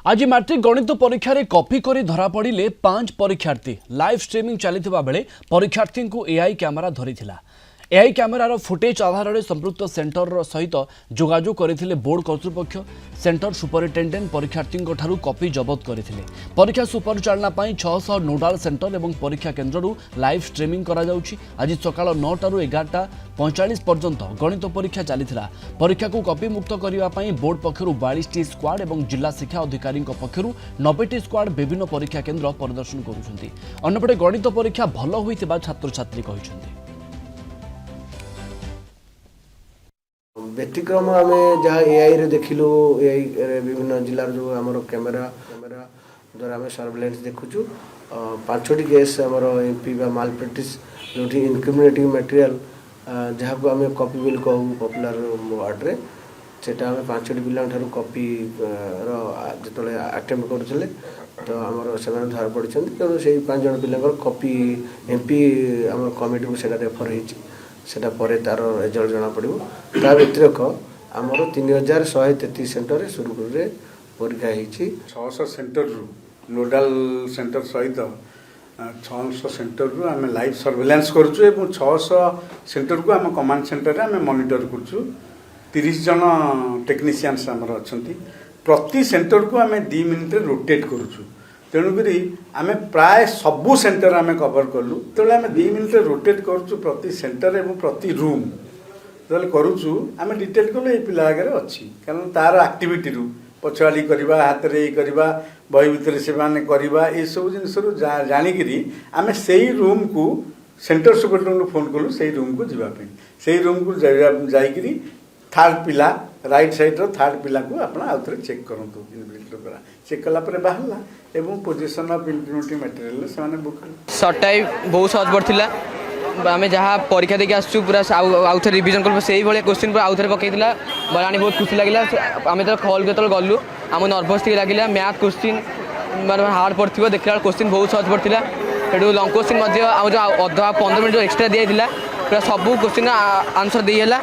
आज मैट्रिक गणित परीक्षा रे कॉपी करी धरा पड़िले 5 परीक्षार्थी लाइव स्ट्रीमिंग चलता बेले परीक्षार्थी को एआई कैमेरा धरीथिला। एआई कैमेरार फुटेज आधार में संपृक्त सेंटर सहित जोगाजोग करथिले बोर्ड कर्तृपक्ष। सेंटर सुपरिटेडेंट परीक्षार्थी कॉपी जबत करथिले। परीक्षा सुपरिचालना 600 नोडाल सेंटर और परीक्षा केन्द्र लाइव स्ट्रीमिंग करा जाउछि। आज सकाळ 9 टारू 11:45 पर्यंत गणित परीक्षा चलीथिला। परीक्षा को कॉपी मुक्त करने बोर्ड पक्षरु 42टी स्क्वाड और जिला शिक्षा अधिकारी पक्षरु 90टी स्क्वाड विभिन्न परीक्षा केन्द्र परिदर्शन करुछन्ति। अन्यपटे गणित परीक्षा भल होइतिबा छात्र छात्री कहिसन्ति। व्यतिक्रम आम जहाँ एआई रे देखिलु एआई विभिन्न जिलार जो आमर कैमेरा द्वारा आम सर्वेलेंस देखुचु 5टी केस आमर एमपी बा माल प्रैक्टिस जो इनक्रिमिनेटिंग मटेरियल जहाँ को आम कॉपी बिल कहू पॉपुलर वर्ड रे सेटा आम 5टी पिला कॉपी जो अटेम्प्ट करुले तो आमर से धरा पड़ी तेणु से 5 जन पिला कॉपी एमपी आम कमिटी को सेटा रेफर होती सेटा परे तार रिजल्ट जना पड़ो। ता व्यतिरिक्त आमर 3133 सेंटर सुरखुरु रे परीक्षा होती। 600 सेंटर नोडाल सेंटर सहित 600 सेंटर रु आम लाइव सर्वेलेंस करुचु एवं 600 सेंटर को आम कमांड सेंटर आम मॉनिटर करुचु। 30 जन टेक्नीशियंस आमर अछंती। प्रति सेंटर को आम 2 मिनिट रोटेट करुचु। तेणुक आम प्राय सबू सेंटर आम कवर कलु तो आम 2 मिनिट रोटेट करुचु प्रति सेंटर एवं प्रति रूम जो करुचु आम डिटेल कलु ये पिला आगे अच्छी कारण तार आक्टिविटी पछुआली करवा हाथ में करवा बही भितर से करवा ये सब जिन जाणिकी आम से रूम को सेंटर सुपरिटेडेंट फोन कलु से रूम को जावाई से रूम को जाकि थर्ड पिला राइट साइड रो थर्ड पिला को आप आउ थे चेक करूँ चेक कलापर बाहरला एवं पोजिशन ऑफ इनक्रिमिनेटिंग मटेरियल से बुक सर्ट टाइम बहुत सहज पड़ता आम जहाँ परीक्षा देखिए आसू पूरा आउ थे रिविजन कर से भाई क्वेश्चन पूरा आउ थे पकईला बराणी बहुत खुशी लगे आम जो हल जो गलु आम नर्भस टे लगे मैथ क्वेश्चन मैं हार्ड पड़ो देखला क्वेश्चन बहुत सहज पड़ता से लंग क्वेश्चन जो अधा 15 मिनट एक्सट्रा दिखाई पूरा सब क्वेश्चन आंसर देला।